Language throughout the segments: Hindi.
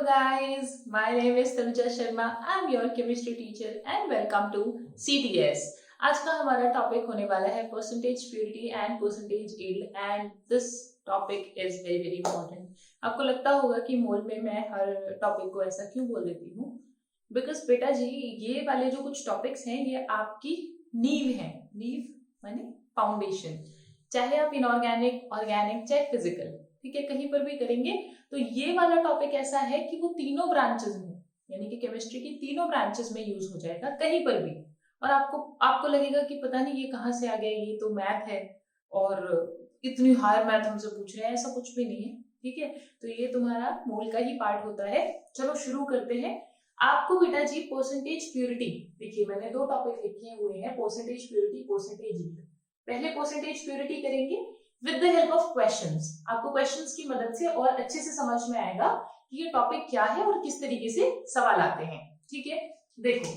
guys, my name is Tanuja Sharma. I'm your chemistry teacher and welcome to CTS. आज का हमारा टॉपिक होने वाला है percentage purity and percentage yield and this topic is very very important. आपको लगता होगा कि मोल में मैं हर टॉपिक को ऐसा क्यों बोल देती हूँ, बिकॉज बेटा जी ये वाले जो कुछ टॉपिक्स हैं ये आपकी नींव है. नींव माने फाउंडेशन, चाहे आप इनऑर्गेनिक, ऑर्गेनिक, चाहे फिजिकल, ठीक है, कहीं पर भी करेंगे तो ये वाला टॉपिक ऐसा है कि वो तीनों ब्रांचेस में, यानी कि केमिस्ट्री की तीनों ब्रांचेस में यूज हो जाएगा कहीं पर भी. और आपको लगेगा कि पता नहीं ये कहाँ से आ गया, ये तो मैथ है और इतनी हायर मैथ हमसे पूछ रहे हैं. ऐसा कुछ भी नहीं है, ठीक है. तो ये तुम्हारा मोल का ही पार्ट होता है. चलो शुरू करते हैं. आपको बेटा जी परसेंटेज प्योरिटी, देखिए मैंने दो टॉपिक लिखे हुए हैं, परसेंटेज प्योरिटी, परसेंटेज यील्ड. पहले परसेंटेज प्योरिटी करेंगे with the help of questions. आपको क्वेश्चंस की मदद से और अच्छे से समझ में आएगा कि ये टॉपिक क्या है और किस तरीके से सवाल आते हैं, ठीक है. देखो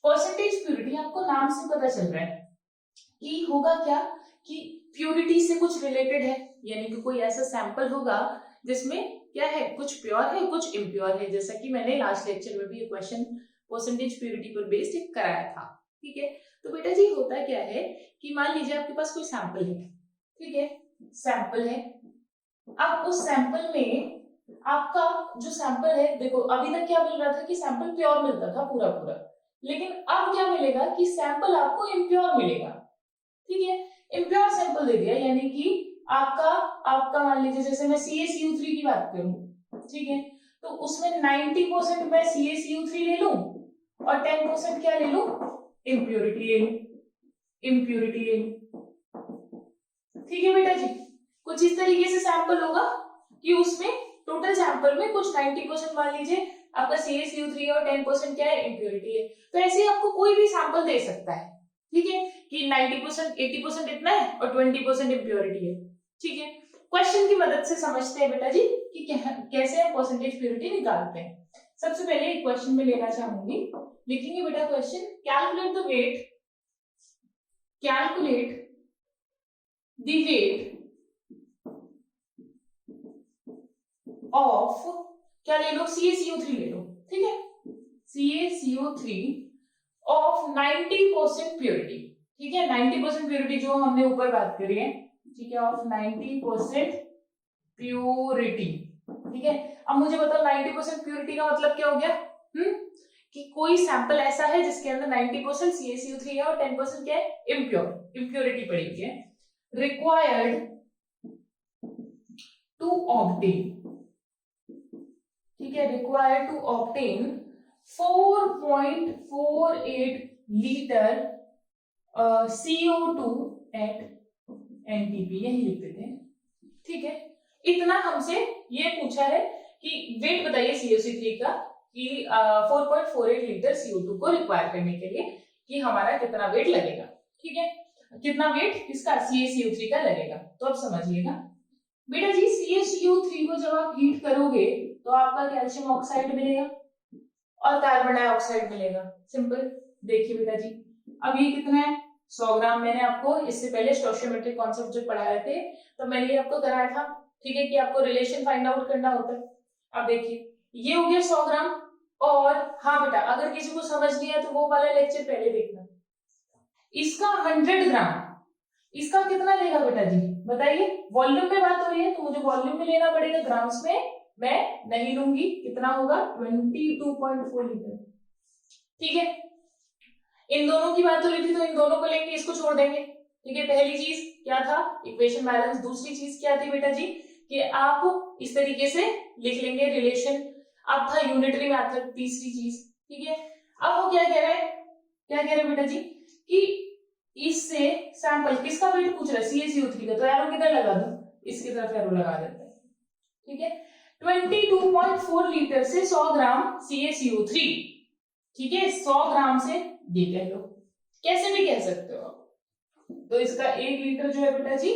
परसेंटेज प्योरिटी आपको नाम से पता चल रहा है कि होगा क्या, कि प्योरिटी से कुछ रिलेटेड है, यानी कि कोई ऐसा सैंपल होगा जिसमें क्या है, कुछ प्योर है कुछ इम्प्योर है. जैसा कि मैंने लास्ट लेक्चर में भी ये क्वेश्चन परसेंटेज प्योरिटी पर बेस्ड एक कराया था, ठीक है. तो बेटा जी होता क्या है कि मान लीजिए आपके पास कोई सैंपल है, ठीक है, सैंपल है. अब उस सैंपल में आपका जो सैंपल है, देखो अभी तक क्या मिल रहा था कि सैंपल प्योर मिलता था पूरा पूरा, लेकिन अब क्या मिलेगा कि सैंपल आपको इम्प्योर मिलेगा, ठीक है. इम्प्योर सैंपल दे दिया, यानी कि आपका मान लीजिए जैसे मैं CaCO3 की बात करूं, ठीक है, तो उसमें 90% मैं CaCO3 ले लूं और 10% क्या ले लूं, इम्प्योरिटी ले लूं, इम्प्योरिटी ले लूं, ठीक है बेटा जी. कुछ इस तरीके से सैंपल होगा कि उसमें टोटल सैंपल में कुछ 90% मान लीजिए आपका CaCO3 और 10% क्या है, इम्प्योरिटी है. तो ऐसे ही आपको कोई भी सैंपल दे सकता है, ठीक है, कि 90% 80% इतना है और 20% इम्प्योरिटी है, ठीक है. क्वेश्चन की मदद से समझते हैं बेटा जी कि कैसे हम परसेंटेज प्योरिटी निकालते हैं. सबसे पहले एक क्वेश्चन में लेना चाहूंगी, लिखेंगे बेटा question, calculate the weight, calculate the weight of, क्या ले लो, CaCO3 ले लो, ठीक है, CaCO3 of 90% प्योरिटी, ठीक है. 90% प्योरिटी जो हमने ऊपर बात करी है, ठीक है, ऑफ 90% प्योरिटी, ठीक है. अब मुझे बताओ 90% प्योरिटी का मतलब क्या हो गया, कि कोई सैंपल ऐसा है जिसके अंदर 90% CaCO3 है और 10% क्या है, इम्प्योरिटी पड़ी हुई है. required to obtain, ठीक है, required to obtain 4.48 litre CO2 at NTP, यही लिख देते हैं, ठीक है. इतना हमसे ये पूछा है कि वेट बताइए CaCO3 का कि 4.48 लीटर CO2 को रिक्वायर करने के लिए कि हमारा कितना वेट लगेगा, ठीक है. कितना वेट किसका, CaCO3 का लगेगा. तो अब समझिएगा बेटा जी, CaCO3 को जब आप हीट करोगे तो आपका कैल्शियम ऑक्साइड मिलेगा और कार्बन डाइऑक्साइड मिलेगा. सिंपल. देखिए बेटा जी अब ये कितना है, 100 ग्राम. मैंने आपको इससे पहले स्टोइकियोमेट्रिक कॉन्सेप्ट जब पढ़ाए थे तो मैंने ये आपको कराया था, ठीक है, कि आपको रिलेशन फाइंड आउट करना होता है. अब देखिए ये हो गया 100 ग्राम. और हाँ बेटा, अगर किसी को समझ नहीं है तो वो वाला लेक्चर पहले देखना. इसका 100 ग्राम, इसका कितना लेगा बेटा जी बताइए. वॉल्यूम में बात हो रही है तो मुझे वॉल्यूम में लेना पड़ेगा, ग्राम्स में मैं नहीं लूंगी. कितना होगा, 22.4 लीटर, ठीक है. इन दोनों की बात हो रही थी तो इन दोनों को लेंगे, इसको छोड़ देंगे, ठीक है. पहली चीज क्या था, इक्वेशन बैलेंस. दूसरी चीज क्या थी बेटा जी कि आप इस तरीके से लिख लेंगे रिलेशन. अब था यूनिटरी मेथड, तीसरी चीज, ठीक है. अब वो क्या कह रहे हैं, क्या कह रहे हैं बेटा जी कि इससे सैंपल किसका वेट पूछ रहा है, CaCO3 का. तो एरो किधर लगा दो, इसकी तरफ एरो लगा देते हैं, ठीक है. 22.4 लीटर से 100 ग्राम CaCO3, ठीक है, 100 ग्राम से ये कह लो, कैसे भी कह सकते हो. तो इसका 1 लीटर जो है बेटा जी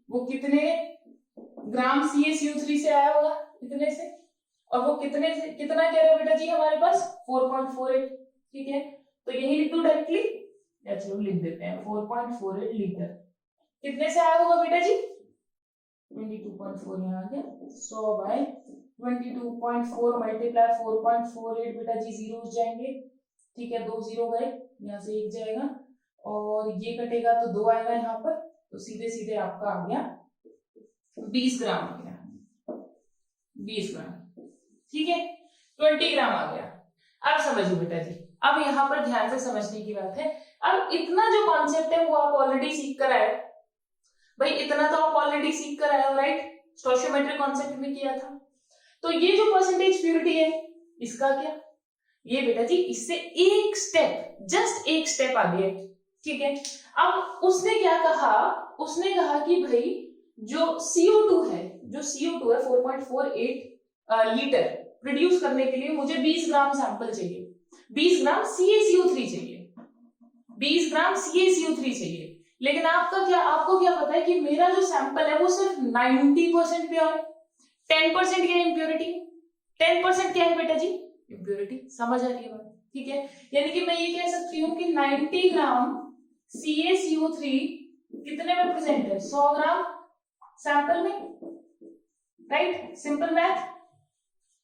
वो कितने ग्राम CaCO3 से आया होगा, इतने से. और वो कितने से कितना कह रहे हो बेटा जी हमारे पास, 4.48, ठीक है. तो यही लिख दो डायरेक्टली, या चलो लिख देते हैं 4.48 लीटर. कितने से आया होगा बेटा जी, 22.4 यहाँ आ गया, 100 बाय 22.4 मल्टीप्लाई 4.48 बेटा जी जीरो हो जाएंगे, ठीक है, 2 जीरो गए, यहाँ से 1 जाएगा और ये कटेगा तो 2 आएगा यहाँ पर, तो सीधे सीधे आपका आ गया 20 ग्राम आ गया, 20 ग्राम, ठीक है, 20 ग्राम आ गया। अब समझिए बेटा जी, अब यहाँ पर ध्यान से समझने की बात है, अब इतना जो कॉन्सेप्ट है वो आप ऑलरेडी सीख कर आए भाई, इतना तो आप ऑलरेडी सीख कर आए हो, राइट, स्टोइकियोमेट्रिक कॉन्सेप्ट में किया था। तो ये जो परसेंटेज प्योरिटी है इसका क्या, ये बेटा जी इससे एक स्टेप, जस्ट एक स्टेप आगे है, ठीक है। अब उसने क्या कहा, उसने कहा कि भाई जो CO2 है, जो CO2 है 4.48 लीटर प्रोड्यूस करने के लिए मुझे 20 ग्राम सैंपल चाहिए, 20 ग्राम CaCO3 चाहिए, 20 ग्राम CaCO3 चाहिए। लेकिन आपका क्या, आपको क्या पता है कि मेरा जो सैंपल है वो सिर्फ 90% प्योर है, 10% क्या इम्प्योरिटी, 10% क्या है बेटा जी इम्प्योरिटी, समझ आ रही है बात, ठीक है। यानी कि मैं ये कह सकती हूँ कि 90 ग्राम CaCO3 कितने में प्रेजेंट है, 100 ग्राम सैंपल में, राइट, सिंपल मैथ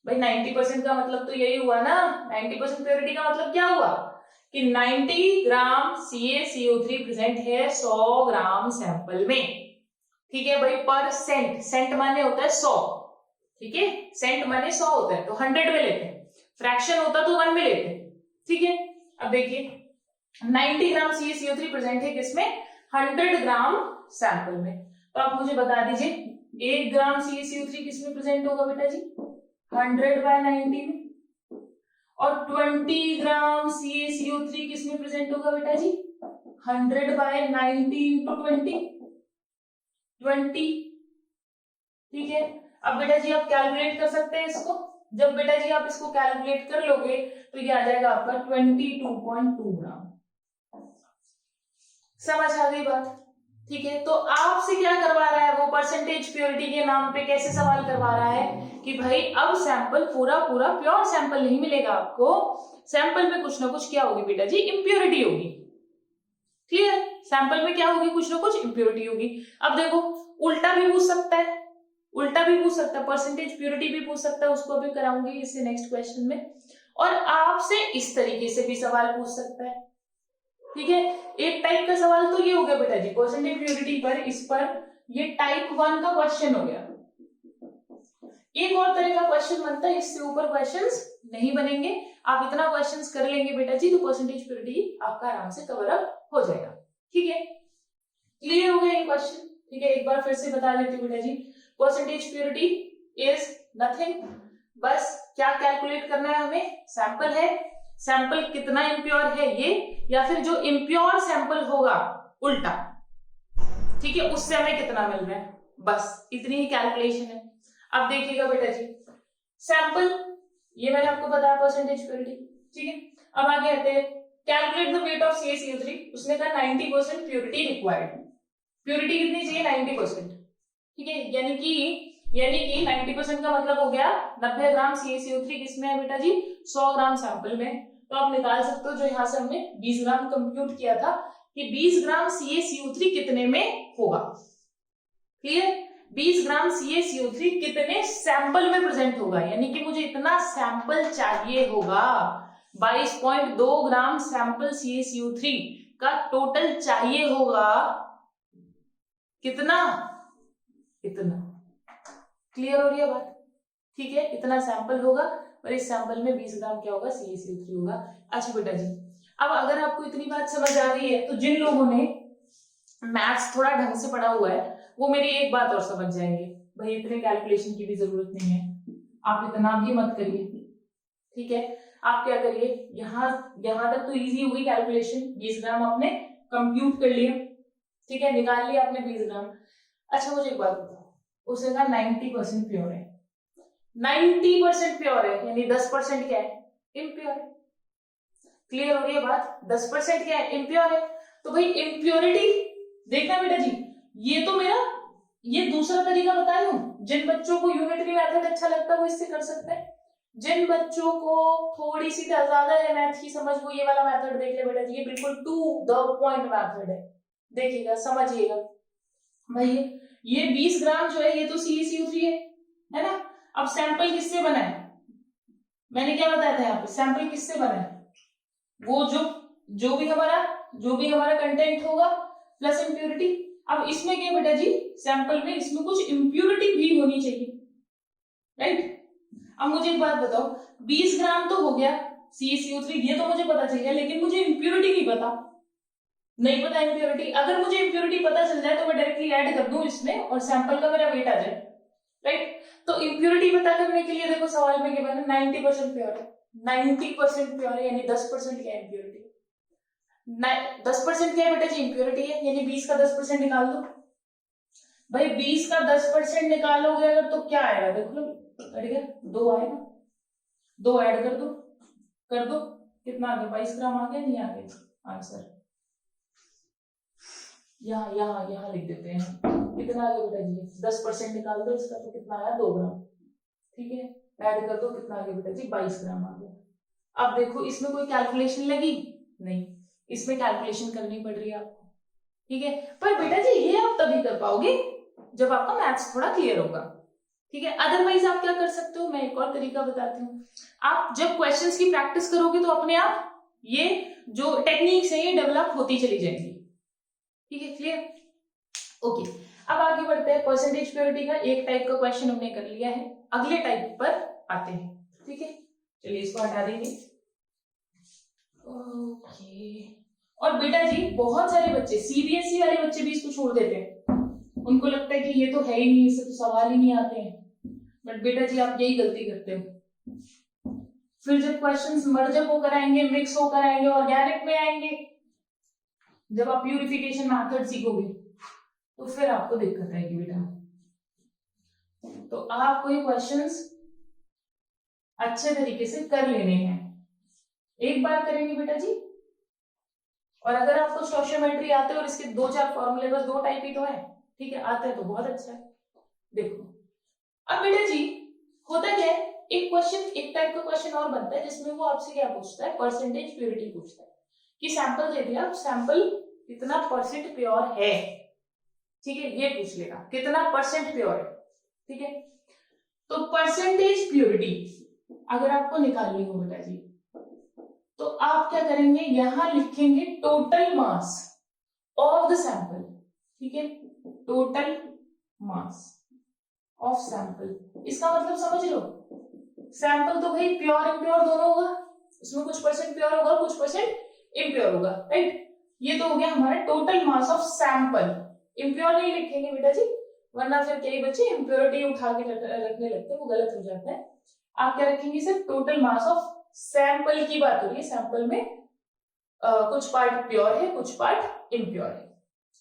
भाई। 90% का मतलब तो यही हुआ ना, 90% प्योरिटी का मतलब क्या हुआ कि 90 ग्राम CaCO3 प्रेजेंट है 100 ग्राम सैंपल में, ठीक है भाई। पर सेंट, सेंट माने होता है 100, ठीक है, सेंट माने 100 होता है, तो 100 में लेते हैं, फ्रैक्शन होता तो 1 में लेते हैं, ठीक है। अब देखिए 90 ग्राम CaCO3 प्रेजेंट है किसमें, 100 ग्राम सैंपल में, तो आप मुझे बता दीजिए 1 ग्राम CaCO3 किसमें प्रेजेंट होगा बेटा जी, 100/90 में, और 20 ग्राम CaCO3 किसमें प्रेजेंट होगा बेटा जी, 100/90 into 20, ठीक है। अब बेटा जी आप कैलकुलेट कर सकते हैं इसको, जब बेटा जी आप इसको कैलकुलेट कर लोगे तो ये आ जाएगा आपका 22.2 ग्राम, समझ आ गई बात, ठीक है। तो आपसे क्या करवा रहा है वो, परसेंटेज प्योरिटी के नाम पे कैसे सवाल करवा रहा है कि भाई अब सैंपल पूरा पूरा प्योर सैंपल नहीं मिलेगा आपको, सैंपल में कुछ ना कुछ क्या होगी बेटा जी, इम्प्योरिटी होगी, ठीक है, सैंपल में क्या होगी, कुछ ना कुछ इम्प्योरिटी होगी। अब देखो उल्टा भी पूछ सकता है, उल्टा भी पूछ सकता है, परसेंटेज प्योरिटी भी पूछ सकता है, उसको अभी कराऊंगी इससे नेक्स्ट क्वेश्चन में, और आपसे इस तरीके से भी सवाल पूछ सकता है, ठीक है। एक टाइप का सवाल तो ये हो गया बेटा जी परसेंटेज प्योरिटी पर, इस पर ये टाइप 1 का क्वेश्चन हो गया। एक और तरह का क्वेश्चन बनता है, इससे ऊपर क्वेश्चंस नहीं बनेंगे, आप इतना क्वेश्चंस कर लेंगे बेटा जी तो परसेंटेज प्योरिटी आपका आराम से कवर अप हो जाएगा, ठीक है। क्लियर हो गया ये क्वेश्चन, ठीक है। एक बार फिर से बता देती हूँ बेटा जी, परसेंटेज प्योरिटी इज नथिंग, बस क्या कैलकुलेट करना है हमें, सैंपल है, सैंपल कितना इम्प्योर है ये, या फिर जो इम्प्योर सैंपल होगा उल्टा, ठीक है, उससे हमें कितना मिल रहा है, बस इतनी ही कैलकुलेशन है। अब देखिएगा बेटा जी सैंपल, ये मैंने आपको बताया परसेंटेज प्योरिटी, ठीक है। अब आगे आते हैं, calculate the weight of CaCO3, उसने कहा 90% प्योरिटी रिक्वायर्ड, प्योरिटी कितनी चाहिए 90%, ठीक है, यानी कि 90% का मतलब हो गया 90 ग्राम CaCO3 किसमें है बेटा जी, 100 ग्राम सैंपल में। तो आप निकाल सकते हो, जो यहाँ से हमने 20 ग्राम कंप्यूट किया था कि 20 ग्राम CaCO3 कितने में होगा, क्लियर, 20 ग्राम CaCO3 कितने सैंपल में प्रेजेंट होगा, यानी कि मुझे इतना सैंपल चाहिए होगा, 22.2 ग्राम सैंपल CaCO3 का टोटल चाहिए होगा, कितना, इतना, क्लियर हो रही है बात, ठीक है, इतना सैंपल होगा और इस सैंपल में 20 ग्राम क्या होगा, CaCO3 होगा। अच्छा बेटा जी अब अगर आपको इतनी बात समझ आ रही है तो जिन लोगों ने मैथ्स थोड़ा ढंग से पढ़ा हुआ है वो मेरी एक बात और समझ जाएंगे, भाई इतने कैलकुलेशन की भी जरूरत नहीं है, आप इतना भी मत करिए, ठीक है। आप क्या करिए, यहां तक तो इजी होगी कैलकुलेशन, 20 ग्राम आपने कंप्यूट कर लिया, ठीक है, निकाल लिया आपने 20 ग्राम। अच्छा मुझे एक बात बताओ, उसने कहा 90% प्योर है, 90% प्योर है, यानी 10% क्या है, इम्प्योर है, क्लियर हो रही है बात, 10% क्या है, इम्प्योर है। तो भाई इम्प्योरिटी देखना बेटा जी, ये तो मेरा ये दूसरा तरीका बता रही हूं, जिन बच्चों को यूनिटरी मेथड अच्छा लगता है वो इससे कर सकते हैं, जिन बच्चों को थोड़ी सी ज्यादा है मैथ की समझ वो ये वाला मेथड देख ले बेटा जी, ये बिल्कुल टू द पॉइंट मेथड है, देखिएगा समझिएगा भाई। ये 20 ग्राम जो है ये तो CaCO3 है ना। अब सैंपल किससे बना है, मैंने क्या बताया था यहाँ पे, सैंपल किससे बना है, वो जो भी हमारा कंटेंट होगा प्लस इम्प्योरिटी। अब इसमें क्या बेटा जी, सैंपल में इसमें कुछ इम्प्योरिटी भी होनी चाहिए, राइट। अब मुझे एक बात बताओ, 20 ग्राम तो हो गया CaCO3, ये तो मुझे पता चल गया, लेकिन मुझे इम्प्योरिटी नहीं पता इम्प्योरिटी। अगर मुझे इम्प्योरिटी पता चल जाए तो मैं डायरेक्टली ऐड कर दूं इसमें और सैंपल का मेरा वेट आ जाए, राइट। तो इम्प्योरिटी पता करने के लिए देखो सवाल में क्या बना, 90% प्योर है, 90% प्योर है, यानी 10% क्या है इम्प्योरिटी, 10% क्या है बेटा जी, इम्प्योरिटी है, यानी 20 का 10% निकाल दो। भाई 20 का 10% निकालोगे अगर तो क्या आएगा, देख लो, ठीक है, 2 आएगा, 2 ऐड कर दो, कितना आ गया, 22 ग्राम आ गया, नहीं आ गया आंसर, यहाँ लिख देते हैं, कितना आ गया बेटा जी, 10% निकाल दो इसका तो कितना आया, 2 ग्राम, ठीक है, ऐड कर दो, कितना आ गया बेटा जी, 22 ग्राम आ गया। अब देखो इसमें कोई कैलकुलेशन लगी नहीं, इसमें कैलकुलेशन करनी पड़ रही है आपको, ठीक है, पर बेटा जी ये आप तभी कर पाओगे जब आपका मैथ्स थोड़ा क्लियर होगा, ठीक है। अदरवाइज आप क्या कर सकते हो, मैं एक और तरीका बताती हूँ, आप जब क्वेश्चंस की प्रैक्टिस करोगे तो अपने आप ये जो टेक्निक्स है ये डेवलप होती चली जाएंगी, ठीक है, क्लियर, ओके। अब आगे बढ़ते हैं, परसेंटेज प्योरिटी का एक टाइप का क्वेश्चन हमने कर लिया है, अगले टाइप पर आते हैं, ठीक है, चलिए इसको हटा देंगे, ओके। और बेटा जी बहुत सारे बच्चे, CBSE वाले बच्चे भी इसको छोड़ देते हैं, उनको लगता है कि ये तो है ही नहीं, इससे तो सवाल ही नहीं आते हैं, बट बेटा जी आप यही गलती करते हो, फिर जब क्वेश्चंस मर्ज होकर आएंगे, मिक्स होकर आएंगे, ऑर्गेनिक में आएंगे, जब आप प्यूरिफिकेशन मेथड सीखोगे तो फिर आपको दिक्कत आएगी बेटा। तो आपको ये क्वेश्चंस अच्छे तरीके से कर लेने हैं, एक बार करेंगे बेटा जी, और अगर आपको स्टोइचियोमेट्री आते है और इसके 2-4 फॉर्मूले, बस 2 टाइप ही तो है, ठीक है, आते हैं तो बहुत अच्छा है। देखो अब बेटा जी होता क्या है, एक टाइप का क्वेश्चन और बनता है जिसमें वो आपसे क्या पूछता है, परसेंटेज प्योरिटी पूछता है, कि सैंपल दे दिया, सैंपल कितना परसेंट प्योर है, ठीक है, ये पूछ लेगा कितना परसेंट प्योर है, ठीक है। तो परसेंटेज प्योरिटी अगर आपको निकालनी हो बेटा जी, तो आप क्या करेंगे, यहां लिखेंगे total mass of the sample, ठीक है, टोटल मास ऑफ सैंपल, इसका मतलब समझ लो, सैंपल तो भाई प्योर इम्प्योर दोनों होगा, उसमें कुछ परसेंट प्योर होगा, कुछ परसेंट इम्प्योर होगा, राइट। ये तो हो गया हमारा total mass of sample, impure नहीं लिखेंगे बेटा जी, वरना फिर कई बच्चे इम्प्योरिटी उठा के रखने लगते हैं, वो गलत हो जाता है। आप क्या रखेंगे, सिर्फ टोटल मास ऑफ सैंपल की बात हो रही है, सैंपल में कुछ पार्ट प्योर है, कुछ पार्ट इम्प्योर है,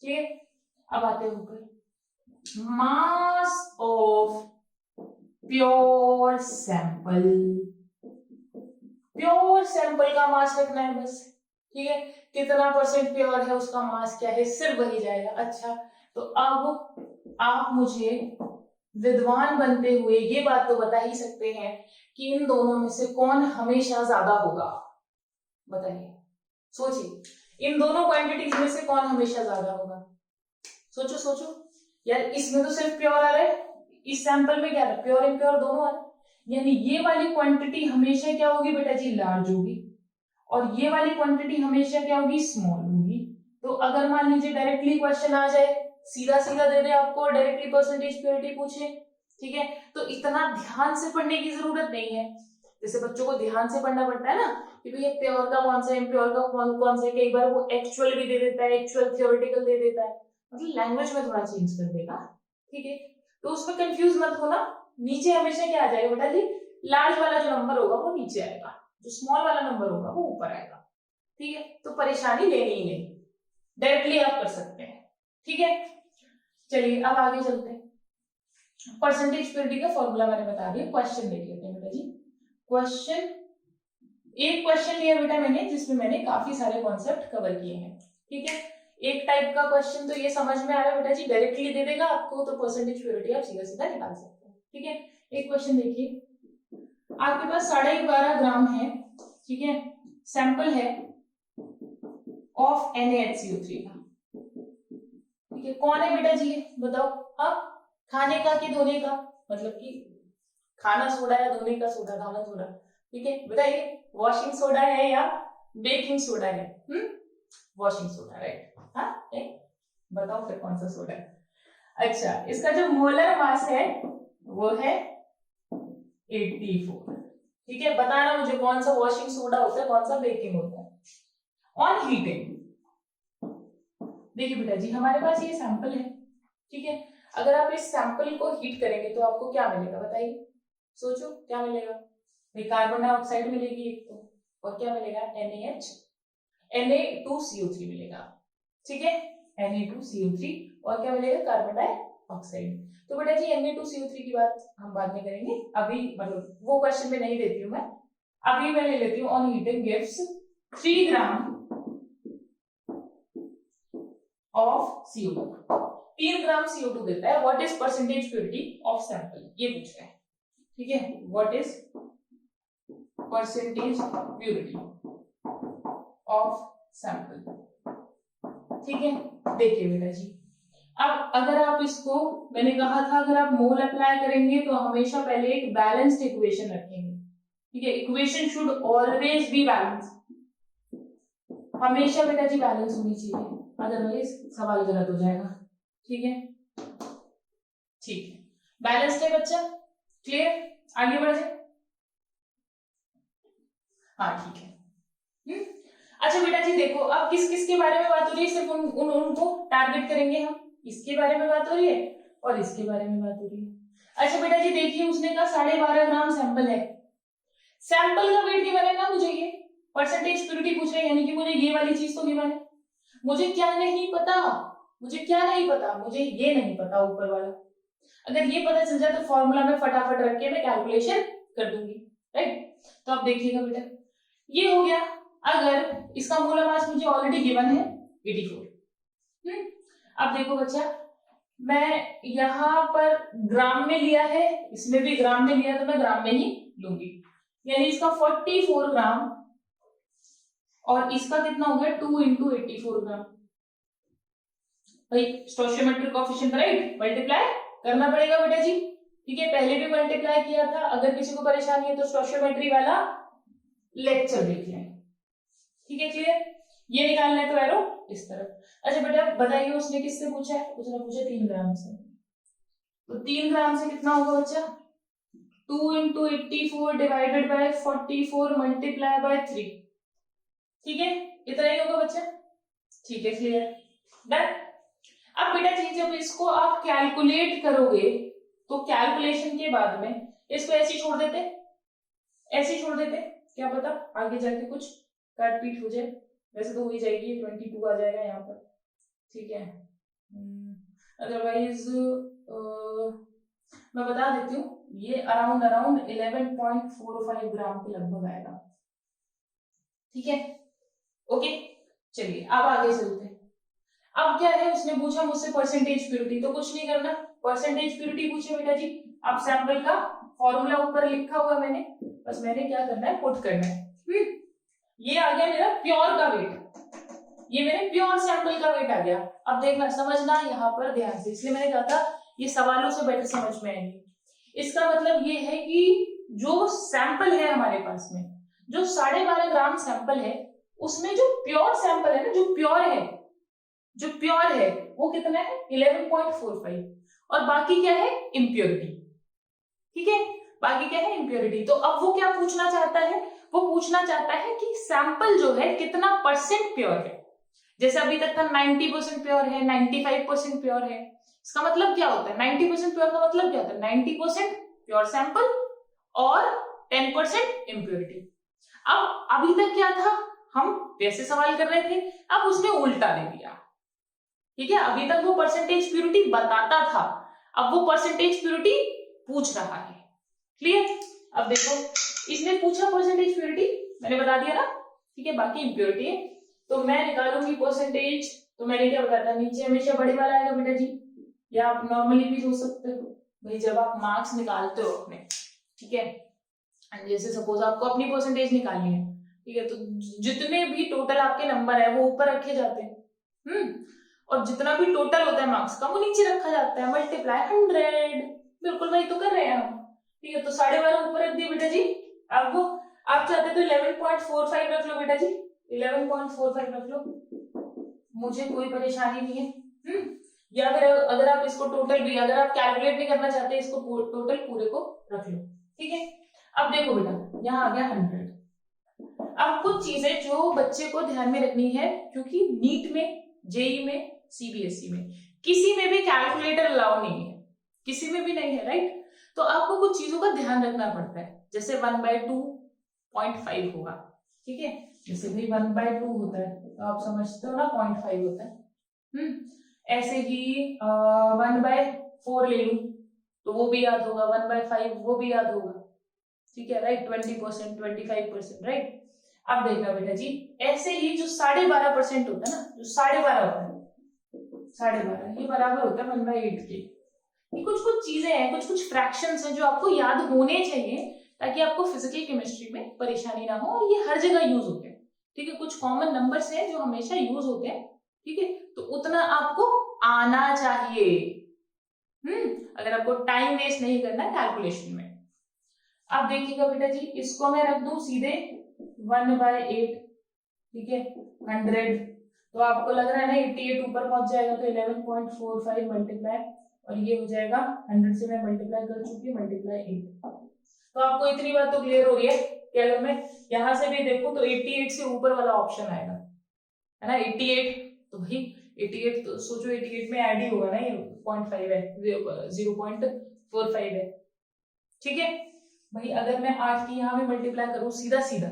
ठीक है। अब आते हैं ऊपर, mass of pure sample, pure sample का मास रखना है बस, ठीक है, कितना परसेंट प्योर है उसका मास क्या है, सिर्फ वही जाएगा। अच्छा तो अब आप मुझे विद्वान बनते हुए ये बात तो बता ही सकते हैं कि इन दोनों में से कौन हमेशा ज्यादा होगा, बताइए, सोचिए, इन दोनों क्वांटिटीज में से कौन हमेशा ज्यादा होगा, सोचो सोचो यार, इसमें तो सिर्फ प्योर आ रहा है, इस सैंपल में क्या है, प्योर इम्प्योर दोनों आ रहा है, यानी ये वाली क्वांटिटी हमेशा क्या होगी बेटा जी, लार्ज होगी, और ये वाली क्वांटिटी हमेशा क्या होगी, स्मॉल होगी। तो अगर मान लीजिए डायरेक्टली क्वेश्चन आ जाए, सीधा सीधा दे दे आपको, डायरेक्टली परसेंटेज प्योरिटी पूछे, ठीक है, तो इतना ध्यान से पढ़ने की जरूरत नहीं है, जैसे बच्चों को ध्यान से पढ़ना पड़ता है ना, कि भैया प्योर का कौन सा, इम्प्योर का कौन सा, कई बार वो एक्चुअल भी दे देता है, एक्चुअल थ्योरेटिकल दे देता है, मतलब लैंग्वेज में थोड़ा चेंज कर देगा, ठीक है, तो उसमें कंफ्यूज मत होना, नीचे हमेशा क्या आ जाएगा बेटा जी, लार्ज वाला जो नंबर होगा वो नीचे आएगा, जो स्मॉल वाला नंबर होगा वो ऊपर आएगा, ठीक है, तो परेशानी लेनी ही नहीं, डायरेक्टली आप कर सकते हैं, ठीक है। चलिए अब आगे चलते हैं, परसेंटेज प्योरिटी का फॉर्मूला मैंने बता दिया, क्वेश्चन देख लेते हैं बेटा जी। क्वेश्चन, एक क्वेश्चन लिया बेटा मैंने जिसमें मैंने काफी सारे कॉन्सेप्ट कवर किए हैं, ठीक है। एक टाइप का क्वेश्चन तो ये समझ में आया बेटा जी, डायरेक्टली दे देगा आपको, तो परसेंटेज प्योरिटी आप सीधा सीधा निकाल सकते हैं, ठीक है। एक क्वेश्चन देखिए, आपके पास 12.5 ग्राम है, ठीक है, सैंपल है ऑफ NaHCO3 का, ठीक है, कौन है बेटा जी, बताओ, हाँ, खाने का कि धोने का, मतलब कि खाना सोडा या धोने का सोडा, खाना सोडा, ठीक है। बताइए वॉशिंग सोडा है या बेकिंग सोडा है? Washing soda, right. हाँ, बताओ फिर कौन सा सोडा है? अच्छा, इसका जो मोलर मास है वो है 84, ठीक है। बताना मुझे कौन सा वॉशिंग सोडा होता है, कौन सा बेकिंग होता है। ऑन हीटिंग, देखिए बेटा जी, हमारे पास ये सैंपल है, ठीक है। अगर आप इस सैंपल को हीट करेंगे तो आपको क्या मिलेगा बताइए, सोचो क्या मिलेगा। कार्बन डाइऑक्साइड मिलेगी एक तो, और क्या मिलेगा, Na2CO3 मिलेगा, ठीक है। Na2CO3 और क्या मिलेगा, कार्बन डाइऑक्साइड। तो बेटा जी Na2CO3 की बात हम बाद में करेंगे, अभी मतलब वो क्वेश्चन में नहीं देती हूँ मैं, अभी मैं ले लेती हूँ on heating gives 3 gram of CO2, 3 gram CO2 देता है। What is percentage purity of sample, ये पूछ रहे हैं, ठीक है। What is percentage purity of sample, ठीक है। देखिए बेटा जी, अब अगर आप इसको, मैंने कहा था अगर आप मोल अप्लाई करेंगे तो हमेशा पहले एक बैलेंस्ड इक्वेशन रखेंगे, ठीक है। Equation should always be balance, हमेशा बेटा जी बैलेंस होनी चाहिए, अदरवाइज सवाल गलत हो जाएगा, ठीक है। ठीक है, बैलेंस्ड है बच्चा, क्लियर, आगे बढ़ जाए। हाँ ठीक है। अच्छा बेटा जी देखो, अब किस किस के बारे में बात हो रही है, सिर्फ उनको टारगेट करेंगे हम, इसके बारे में बात हो रही है और इसके बारे में बात हो रही है। अच्छा बेटा जी देखिए, उसने कहा 12.5 ग्राम सैंपल है, सैंपल का वेट गिवन है ना मुझे, ये परसेंटेज प्योरिटी पूछ रहे हैं, यानी कि मुझे ये वाली चीज तो गिवन है। मुझे क्या नहीं पता, मुझे क्या नहीं पता, मुझे ये नहीं पता ऊपर वाला। अगर ये पता चल जाए तो फॉर्मूला में फटाफट रख के मैं कैलकुलेशन कर दूंगी, राइट। तो अब देखिएगा बेटा, ये हो गया। अगर इसका मोलर मास मुझे ऑलरेडी गिवन है 84। अब देखो बच्चा, मैं यहां पर ग्राम में लिया है, इसमें भी ग्राम में लिया, तो मैं ग्राम में ही लूंगी, यानी इसका 44 ग्राम और इसका कितना हो गया 2 इंटू 84 ग्राम। भाई स्टोइचियोमेट्रिक कोएफिशिएंट, राइट, मल्टीप्लाई करना पड़ेगा बेटा जी, ठीक है। पहले भी मल्टीप्लाई किया था, अगर किसी को परेशानी है तो स्टोइचियोमेट्री वाला लेक्चर देख लें, ठीक है, क्लियर। ये निकालना है तो एरो इस तरफ। अच्छा बेटा बताइए, उसने किससे पूछा है, उसने पूछा 3 ग्राम से, तो 3 ग्राम से कितना होगा बच्चा, 2 into 84 divided by 44 multiply by 3, ठीक है, इतना ही होगा बच्चा, ठीक है, क्लियर, डन। अब बेटा जी जब इसको आप कैलकुलेट करोगे तो कैलकुलेशन के बाद में इसको ऐसे छोड़ देते, ऐसे छोड़ देते, क्या पता आगे जाके कुछ काट पीट हो जाए, वैसे तो हो ही जाएगी, 22 आ जाएगा यहाँ पर, ठीक है। अदरवाइज मैं बता देती हूँ, ये अराउंड 11.45 ग्राम के लगभग आएगा, ठीक है, ओके। चलिए अब आगे चलते हैं। अब क्या है, उसने पूछा मुझसे परसेंटेज प्योरिटी, तो कुछ नहीं करना, परसेंटेज प्योरिटी पूछे बेटा जी, अब सैंपल का फॉर्मूला ऊपर लिखा हुआ मैंने, बस मैंने क्या करना है, पुट करना है। ये आ गया मेरा प्योर का वेट, ये मेरे प्योर सैंपल का वेट आ गया। अब देखना, समझना यहाँ पर ध्यान से, इसलिए मैंने कहा था ये सवालों से बेटर समझ में आएंगे। इसका मतलब ये है कि जो सैंपल है हमारे पास में, जो 12.5 ग्राम सैंपल है, उसमें जो प्योर सैंपल है ना, जो प्योर है, जो प्योर है वो कितना है 11.45, और बाकी क्या है इम्प्योरिटी, ठीक है, बाकी क्या है इम्प्योरिटी। तो अब वो क्या पूछना चाहता है, वो पूछना चाहता है कि सैंपल जो है कितना परसेंट प्योर है। जैसे अभी तक था 90% प्योर है, 95% प्योर है, इसका मतलब क्या होता है 90% प्योर का मतलब क्या होता है, 90% प्योर सैंपल और 10% इम्प्योरिटी। अब अभी तक क्या था, हम वैसे सवाल कर रहे थे, अब उसने उल्टा दे दिया, ठीक है। अभी तक वो परसेंटेज प्योरिटी बताता था, अब वो परसेंटेज प्योरिटी पूछ रहा है, क्लियर। अब देखो, इसने पूछा परसेंटेज प्योरिटी, मैंने बता दिया ना, ठीक है, बाकी इम्प्योरिटी है, तो मैं निकालूंगी परसेंटेज। तो मैंने क्या बताया था, नीचे हमेशा बड़े वाला आएगा बेटा जी, या आप नॉर्मली भी सोच सकते हो भाई, जब आप मार्क्स निकालते हो अपने, ठीक है, जैसे सपोज आपको अपनी परसेंटेज निकालनी है, ठीक है, तो जितने भी टोटल आपके नंबर है वो ऊपर रखे जाते हैं, और जितना भी टोटल होता है मार्क्स का वो नीचे रखा जाता है, मल्टीप्लाई 100, बिल्कुल वही तो कर रहे हैं हम, ठीक है। तो अब आप चाहते तो 11.45 रख लो बेटा जी, 11.45 रख लो, मुझे कोई परेशानी नहीं है। या फिर अगर आप इसको टोटल भी, अगर आप कैलकुलेट भी करना चाहते हैं इसको टोटल पूरे को रख लो, ठीक है। अब देखो बेटा यहाँ आ गया 100। अब कुछ चीजें जो बच्चे को ध्यान में रखनी है, क्योंकि नीट में, जेई में, सीबीएसई में किसी में भी कैलकुलेटर अलाउ नहीं है, किसी में भी नहीं है, राइट। तो आपको कुछ चीजों का ध्यान रखना पड़ता है, जैसे 1/2.5 होगा, ठीक है। जैसे भी 1/2 होता है तो आप समझते हो ना 0.5 होता है। ऐसे ही 1/4 ले लूं तो वो भी याद होगा, 1/5 वो भी याद होगा, ठीक है, राइट। 20%, 25%, राइट। अब देखना बेटा जी, ऐसे ही जो 12.5% होता है ना, जो 12.5 होता है, 12.5 ये बराबर होता है 1/8 के। ये कुछ कुछ चीजें हैं, कुछ कुछ फ्रैक्शंस हैं जो आपको याद होने चाहिए, ताकि आपको फिजिकल केमिस्ट्री में परेशानी ना हो, और ये हर जगह यूज होते हैं, ठीक है। कुछ कॉमन नंबर्स हैं जो हमेशा यूज होते हैं, ठीक है। तो उतना आपको आना चाहिए, अगर आपको टाइम वेस्ट नहीं करना कैलकुलेशन में। अब देखिएगा बेटा जी, इसको मैं रख दूं सीधे 1/8, ठीक है, 100। तो आपको लग रहा है ना 88 ऊपर पहुंच जाएगा, तो 11.45 मल्टीप्लाई, और ये हो जाएगा 100 से मैं मल्टीप्लाई कर चुकी हूँ, मल्टीप्लाई 8। तो आपको इतनी बात तो क्लियर हो रही है। कैलम में यहां से भी देखो तो 88 से ऊपर वाला ऑप्शन आएगा, है ना, 88। तो भाई 88 तो सोचो 88 में ऐड ही होगा ना, ये 0.5 है, 0.45 है, ठीक है भाई। अगर मैं 8 की यहाँ में मल्टीप्लाई करूं सीधा सीधा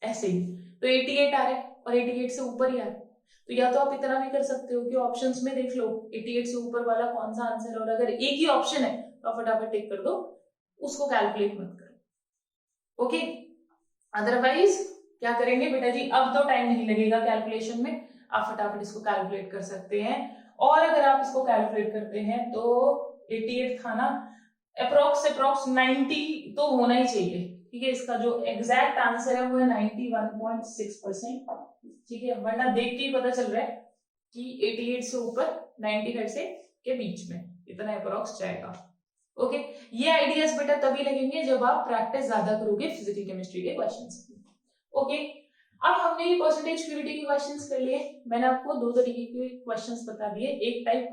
ऐसे ही, तो 88 आ रहा है, और 88 से ऊपर ही आ रहा है। तो या तो आप इतना भी कर सकते हो कि ऑप्शंस में देख लो 88 से ऊपर वाला कौन सा आंसर है, और अगर एक ही ऑप्शन है तो आप फटाफट टिक कर दो, उसको कैलकुलेट मत करो, ओके। अदरवाइज क्या करेंगे बेटा जी, अब तो टाइम नहीं लगेगा कैलकुलेशन में, आप फटाफट इसको कैलकुलेट कर सकते हैं। और अगर आप इसको कैलकुलेट करते हैं तो 88 था ना, अप्रोक्स 90 तो होना ही चाहिए, ठीक है। इसका जो एग्जैक्ट आंसर है वो है 91.6%, ठीक है। वरना देख के ही पता चल रहा है कि 88 से ऊपर 95 से के बीच में इतना अप्रोक्स जाएगा, ओके। ये आइडियाज बेटा तभी लगेंगे जब आप प्रैक्टिस ज्यादा करोगे फिजिकल केमिस्ट्री के क्वेश्चंस, ओके। अब हमने ये परसेंटेज प्योरिटी के क्वेश्चंस कर लिए। मैंने आपको दो तरीके के क्वेश्चंस बता दिए। एक टाइप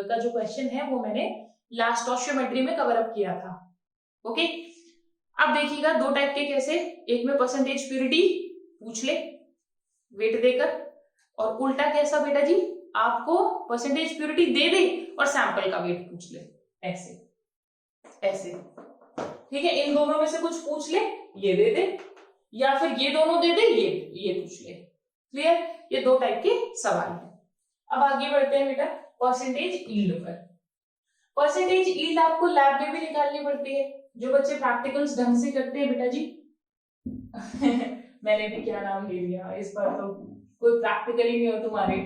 का जो क्वेश्चन है वो मैंने लास्ट ऑस्टियोमेट्री में कवर अप किया था, ओके। अब देखिएगा दो टाइप के कैसे, एक में परसेंटेज प्योरिटी पूछ ले वेट देकर, और उल्टा कैसा बेटा जी, आपको परसेंटेज प्योरिटी दे दे और सैंपल का वेट पूछ ले, ऐसे ऐसे, ठीक है। इन दोनों में से कुछ पूछ ले, ये दे दे, या फिर ये दोनों दे दे, ये पूछ ले, क्लियर। ये दो टाइप के सवाल हैं। अब आगे बढ़ते हैं बेटा परसेंटेज यील्ड पर। परसेंटेज यील्ड आपको लैब में भी निकालनी पड़ती है, जो बच्चे प्रैक्टिकल्स ढंग से करते हैं बेटा जी मैंने भी क्या नाम ले लिया इस बार, तो कोई प्रैक्टिकल ही नहीं हो तुम्हारे,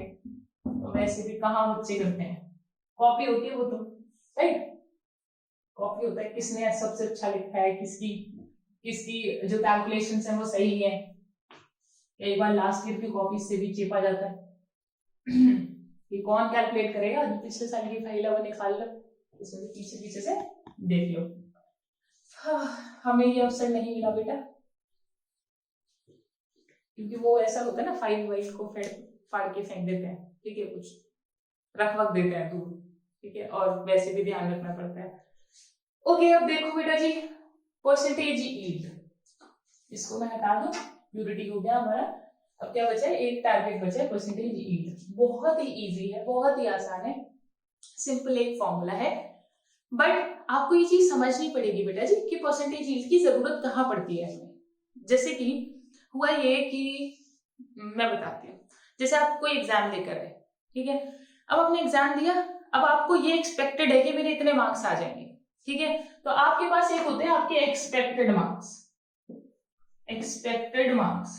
तो वैसे भी कहाँ बच्चे करते हैं, कॉपी होती है वो तो, राइट। कॉपी होता है किसने सबसे अच्छा लिखा है, किसकी जो कैलकुलेशंस है वो सही है। कई बार लास्ट ईयर की कॉपी से भी चेपा जाता है कि कौन कैलकुलेट करेगा, जो पिछले साल की फाइल है वो निकाल लो, उसमें पीछे से देख लो। हमें ये अवसर नहीं मिला बेटा, क्योंकि वो ऐसा होता है ना, फाइल को फाड़ के फेंक देते हैं, ठीक है, कुछ रख देते हैं दूर, ठीक है, और वैसे भी ध्यान रखना पड़ता है, ओके। अब देखो बेटा जी परसेंटेज यील्ड, इसको मैं हटा दूं, प्योरिटी हो गया हमारा। अब क्या बचा है, एक टारगेट बचा है परसेंटेज यील्ड। बहुत ही इजी है, बहुत ही आसान है, सिंपल एक फॉर्मूला है, बट आपको ये चीज समझनी पड़ेगी बेटा जी कि परसेंटेज यील्ड की जरूरत कहाँ पड़ती है हमें। जैसे कि हुआ ये कि मैं बताती हूँ, जैसे आप कोई एग्जाम देकर आए, ठीक है, अब आपने एग्जाम दिया, अब आपको ये एक्सपेक्टेड है कि मेरे इतने मार्क्स आ जाएंगे, ठीक है। तो आपके पास एक होते हैं आपके एक्सपेक्टेड मार्क्स, एक्सपेक्टेड मार्क्स।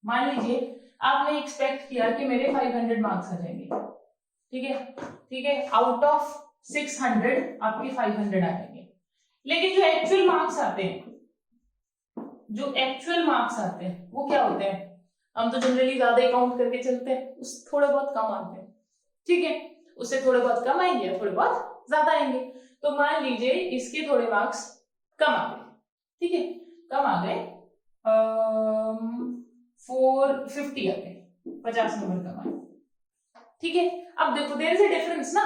मान लीजिए आपने एक्सपेक्ट किया कि मेरे 500 मार्क्स आ जाएंगे, ठीक है, ठीक है, आउट ऑफ 600 आपके 500 आ जाएंगे। लेकिन जो एक्चुअल मार्क्स आते हैं, जो एक्चुअल मार्क्स आते हैं वो क्या होते हैं, हम तो जनरली ज्यादा ही काउंट करके चलते हैं, उससे थोड़े बहुत कम आते हैं, ठीक है, उससे थोड़े बहुत कम आएंगे, थोड़े बहुत ज्यादा आएंगे। तो मान लीजिए इसके थोड़े मार्क्स कम आ गए, ठीक है, कम आ गए, 450 आ गए, 50 नंबर कम आए। ठीक है, अब देखो देयर इज अ डिफरेंस ना,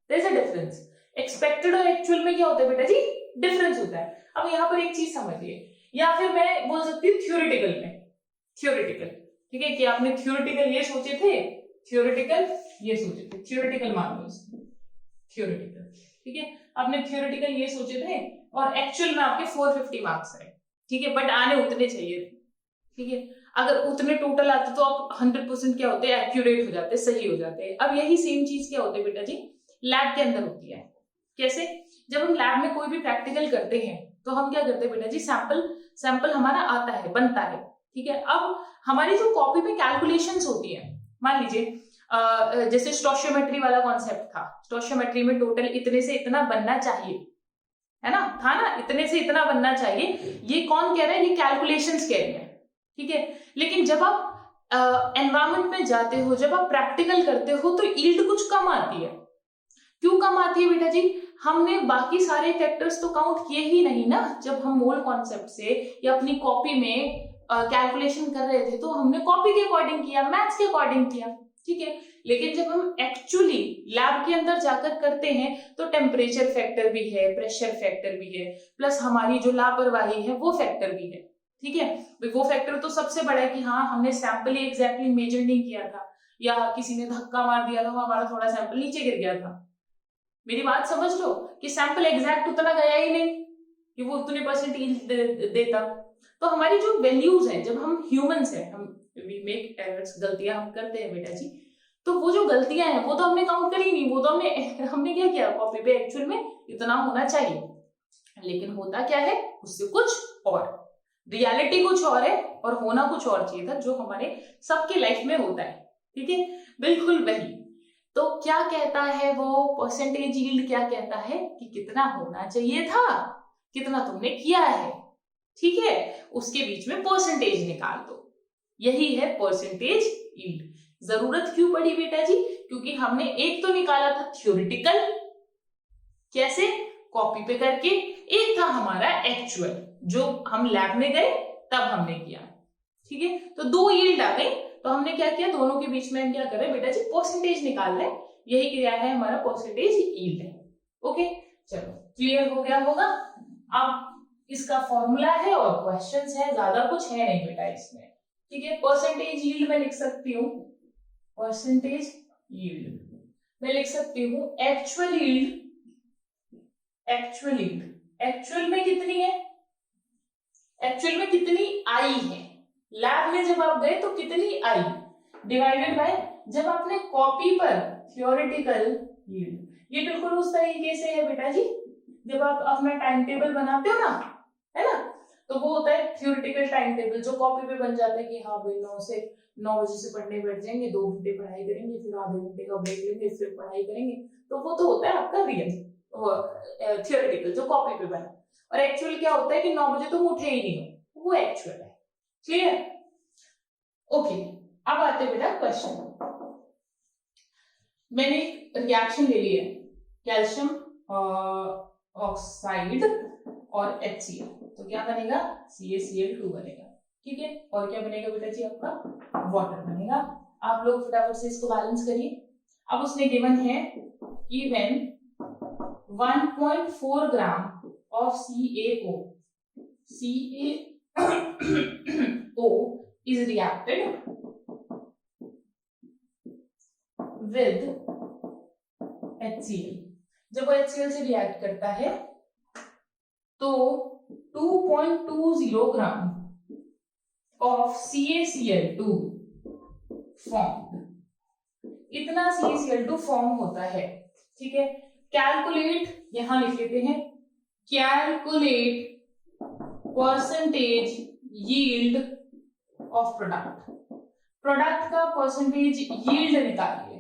there is a difference. Expected और एक्चुअल में क्या होता है बेटा जी, डिफरेंस होता है। अब यहाँ पर एक चीज समझिए, या फिर मैं बोल सकती हूँ थ्योरेटिकल में, थ्योरेटिकल, ठीक है, कि आपने थ्योरेटिकल ये सोचे थे, थ्योरेटिकल ये सोचे थे, थ्योरेटिकल मान लो इसको, थ्योरेटिकल, ठीक है, आपने थ्योरेटिकल ये सोचे थे और एक्चुअल में आपके 450 मार्क्स आए, ठीक है, बट आने उतने चाहिए थे, ठीक है, अगर उतने टोटल आते तो आप 100% क्या होते, एक्यूरेट हो जाते, सही हो जाते। अब यही सेम चीज क्या होती है बेटा जी, लैब के अंदर होती है। कैसे, जब हम लैब में कोई भी प्रैक्टिकल करते हैं तो हम क्या करते हैं बेटा जी, सैंपल हमारा आता है, बनता है, ठीक है। अब हमारी जो कॉपी में कैलकुलेशंस होती है, मान लीजिए जैसे स्टोशियोमेट्री वाला कॉन्सेप्ट था, स्टोशियोमेट्री में टोटल इतने से इतना बनना चाहिए, है ना, था ना, इतने से इतना बनना चाहिए, ये कौन कह रहा है, ये कैलकुलेशंस कह रही है, ठीक है। लेकिन जब आप एनवायरमेंट में जाते हो, जब आप प्रैक्टिकल करते हो तो यील्ड कुछ कम आती है। क्यों कम आती है बेटा जी, हमने बाकी सारे फैक्टर्स तो काउंट किए ही नहीं ना, जब हम मोल कॉन्सेप्ट से या अपनी कॉपी में कैलकुलेशन कर रहे थे तो हमने कॉपी के अकॉर्डिंग किया, मैथ्स के अकॉर्डिंग किया, ठीक है। लेकिन जब हम एक्चुअली लैब के अंदर जाकर करते हैं तो टेम्परेचर फैक्टर भी है, प्रेशर फैक्टर भी है, प्लस हमारी जो लापरवाही है वो फैक्टर भी है, ठीक है। वो फैक्टर तो सबसे बड़ा है कि हाँ हमने सैंपल ही एग्जैक्टली मेजर नहीं किया था, या किसी ने धक्का मार दिया था, हमारा थोड़ा सैंपल नीचे गिर गया था। मेरी बात समझ लो कि सैंपल एग्जैक्ट उतना गया ही नहीं कि वो उतने परसेंटेज देता। तो हमारी जो वैल्यूज हैं, जब हम ह्यूमंस हैं, हम वी मेक एरर्स, गलतियां हम करते हैं बेटा जी, तो वो जो गलतियां हैं वो तो हमने काउंट करी नहीं, वो तो हमने क्या किया, कॉपी पे एक्चुअल में इतना होना चाहिए, लेकिन होता क्या है उससे कुछ और, रियलिटी कुछ और है और होना कुछ और चाहिए था, जो हमारे सबके लाइफ में होता है, ठीक है, बिल्कुल वही। तो क्या कहता है वो परसेंटेज यील्ड, क्या कहता है कि कितना होना चाहिए था, कितना तुमने किया है, ठीक है, उसके बीच में परसेंटेज निकाल दो, यही है परसेंटेज यील्ड। जरूरत क्यों पड़ी बेटा जी, क्योंकि हमने एक तो निकाला था थ्योरेटिकल, कैसे, कॉपी पे करके, एक था हमारा एक्चुअल जो हम लैब में गए तब हमने किया, ठीक है। तो दो यील्ड आ गई, तो हमने क्या किया, दोनों के बीच में हम क्या कर रहे हैं बेटा जी, परसेंटेज निकाल रहे हैं, यही क्रिया है हमारा परसेंटेज यील्ड है। ओके, चलो क्लियर हो गया होगा। अब इसका फॉर्मूला है और क्वेश्चंस है, ज्यादा कुछ है नहीं बेटा इसमें, ठीक है। परसेंटेज यील्ड में लिख सकती हूँ, परसेंटेज यील्ड मैं लिख सकती हूँ actual yield, actual yield, actual में कितनी है, एक्चुअल में कितनी आई है, लैब में जब आप गए तो कितनी आई, डिवाइडेड बाय जब आपने कॉपी पर थ्योरेटिकल यील्ड। ये बिल्कुल उस तरीके से है बेटा जी, जब आप अपना टाइम टेबल बनाते हो ना, है ना, तो वो होता है थ्योरेटिकल टाइम टेबल, जो कॉपी पे बन जाता है कि हाँ भाई 9 बजे से पढ़ने बैठ जाएंगे, 2 घंटे पढ़ाई करेंगे, फिर आधे घंटे का ब्रेक लेंगे, फिर पढ़ाई करेंगे, तो वो तो होता है आपका रियल थियोरेटिकल जो कॉपी पे बना। और एक्चुअल क्या होता है कि 9 बजे तुम उठे ही नहीं हो, वो एक्चुअल है, क्लियर। ओके, अब आते बेटा क्वेश्चन। मैंने रिएक्शन ले ली है, कैल्शियम ऑक्साइड और HCl, तो क्या बनेगा, CaCl2 बनेगा, ठीक है। और क्या बनेगा बेटा जी, आपका वाटर बनेगा। आप लोग फटाफट से इसको बैलेंस करिए। अब उसने गिवन है कि when 1.4 gram of CaO is reacted with HCl, जब वो HCl से रिएक्ट करता है तो 2.20 ग्राम of CaCl2 फॉर्म, इतना CaCl2 फॉर्म होता है, ठीक है। कैलकुलेट, यहां लिख लेते हैं, calculate percentage yield of product, product का परसेंटेज यील्ड निकालिए,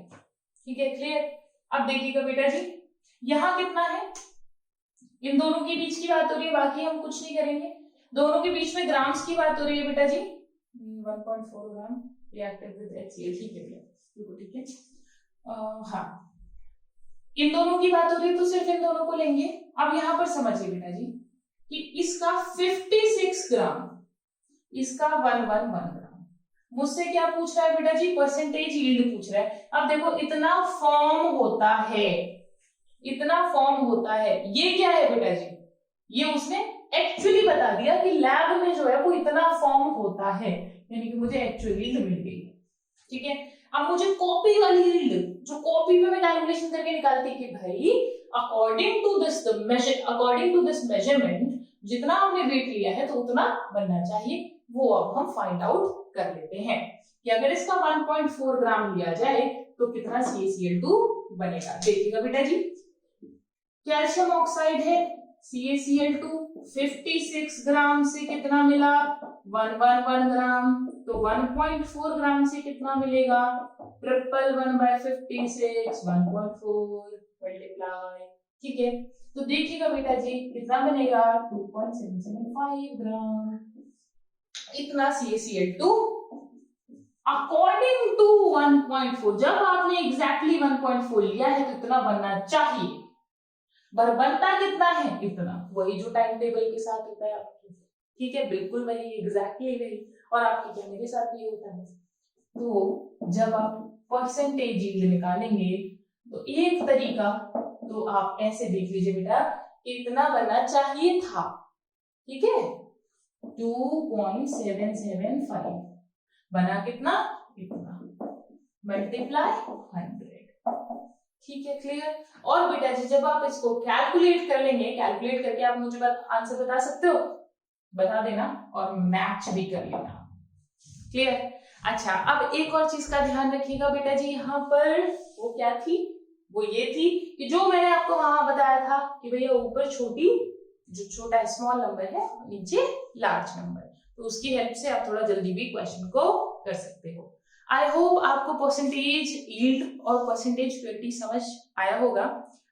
ठीक है, क्लियर। अब देखिएगा बेटा जी, यहां कितना है, इन दोनों के बीच की बात हो रही है, बाकी हम कुछ नहीं करेंगे, दोनों के बीच में ग्राम्स की बात हो रही है बेटा जी, 1.4 ग्राम रिएक्टेड विद HCl, ठीक है बिल्कुल ठीक है। हाँ, इन दोनों की बात हो रही है तो सिर्फ इन दोनों को लेंगे। अब यहाँ पर समझिए बेटा जी, कि इसका 56 ग्राम, इसका 111 ग्राम। मुझसे क्या पूछ रहा है बेटा जी? परसेंटेज यील्ड पूछ रहा है। अब देखो इतना फॉर्म होता है, इतना फॉर्म होता है, ये क्या है बेटा जी? ये उसने एक्चुअली बता दिया कि लैब में जो है वो इतना फॉर्म होता है, यानी कि मुझे एक्चुअली यील्ड मिल गई। ठीक है, अब मुझे कॉपी वाली यील्ड, जो कॉपी पे मैं कैलकुलेशन करके निकालती कि भाई अकॉर्डिंग टू दिस मेजरमेंट जितना हमने वेट लिया है तो उतना बनना चाहिए, वो अब हम फाइंड आउट कर लेते हैं कि अगर इसका 1.4 ग्राम लिया जाए तो कितना CaCl2 बनेगा। देखिएगा बेटा जी, कैल्शियम ऑक्साइड है CaCl2, 56 ग्राम से कितना मिला? 111 ग्राम। तो 1.4 ग्राम से कितना मिलेगा? 111/56 1.4 मल्टीप्लाई। ठीक है, तो देखिएगा बेटा जी कितना बनेगा? 2.775 ग्राम। इतना CaCl2 अकॉर्डिंग टू 1.4। जब आपने एग्जैक्टली 1.4 लिया है तो इतना बनना चाहिए, पर बनता कितना है? इतना। वही जो टाइम टेबल के साथ होता है आपके, ठीक है, बिल्कुल वही, एग्जैक्टली वही। और आपके क्या मेरे साथ भी होता है। तो जब आप परसेंटेज यील्ड निकालेंगे तो एक तरीका तो आप ऐसे देख लीजिए बेटा, इतना बनना चाहिए था। ठीक है, 2.775 बना कितना? इतना मल्टीप्लाई 100। ठीक है, क्लियर। और बेटा जी जब आप इसको कैलकुलेट कर लेंगे, कैलकुलेट करके आप मुझे आंसर बता सकते हो, बता देना और मैच भी कर लेना। क्लियर। अच्छा, अब एक और चीज का ध्यान रखिएगा बेटा जी, यहाँ पर वो क्या थी? वो ये थी कि जो मैंने आपको वहां बताया था कि भैया ऊपर छोटी, जो छोटा स्मॉल नंबर है, नीचे लार्ज नंबर, तो उसकी हेल्प से आप थोड़ा जल्दी भी क्वेश्चन को कर सकते हो। आई होप आपको परसेंटेज यील्ड और परसेंटेज प्योरिटी समझ आया होगा।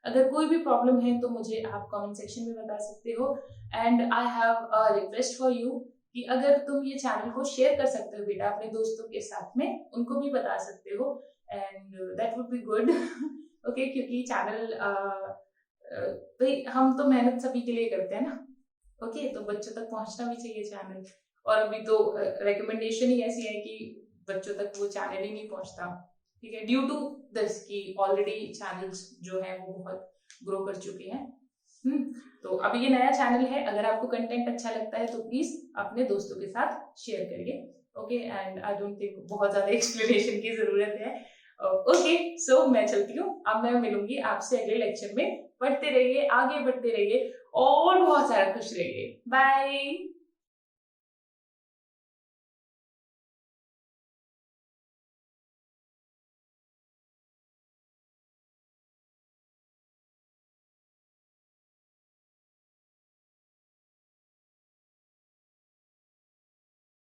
अगर कोई भी प्रॉब्लम है तो मुझे आप कमेंट सेक्शन में बता सकते हो। And I have a request for you कि अगर तुम ये चैनल को शेयर कर सकते हो बेटा अपने दोस्तों के साथ में, उनको भी बता सकते हो, and that would be good. Okay, क्योंकि चैनल भाई हम तो मेहनत सभी के लिए करते हैं ना। ओके, तो बच्चों तक पहुंचना भी चाहिए चैनल, और अभी तो रिकमेंडेशन ही ऐसी है कि बच्चों तक वो चैनल ही नहीं पहुंचता। ठीक है, ड्यू टू दिस कि ऑलरेडी चैनल्स जो है वो बहुत ग्रो कर चुके हैं। तो अभी ये नया चैनल है, अगर आपको कंटेंट अच्छा लगता है तो प्लीज अपने दोस्तों के साथ शेयर करिए। Okay, and I don't think बहुत ज्यादा एक्सप्लेनेशन की जरूरत है। ओके, सो मैं चलती हूँ, अब मैं मिलूंगी आपसे अगले लेक्चर में। पढ़ते रहिए, आगे बढ़ते रहिए और बहुत सारा खुश रहिए। बाय।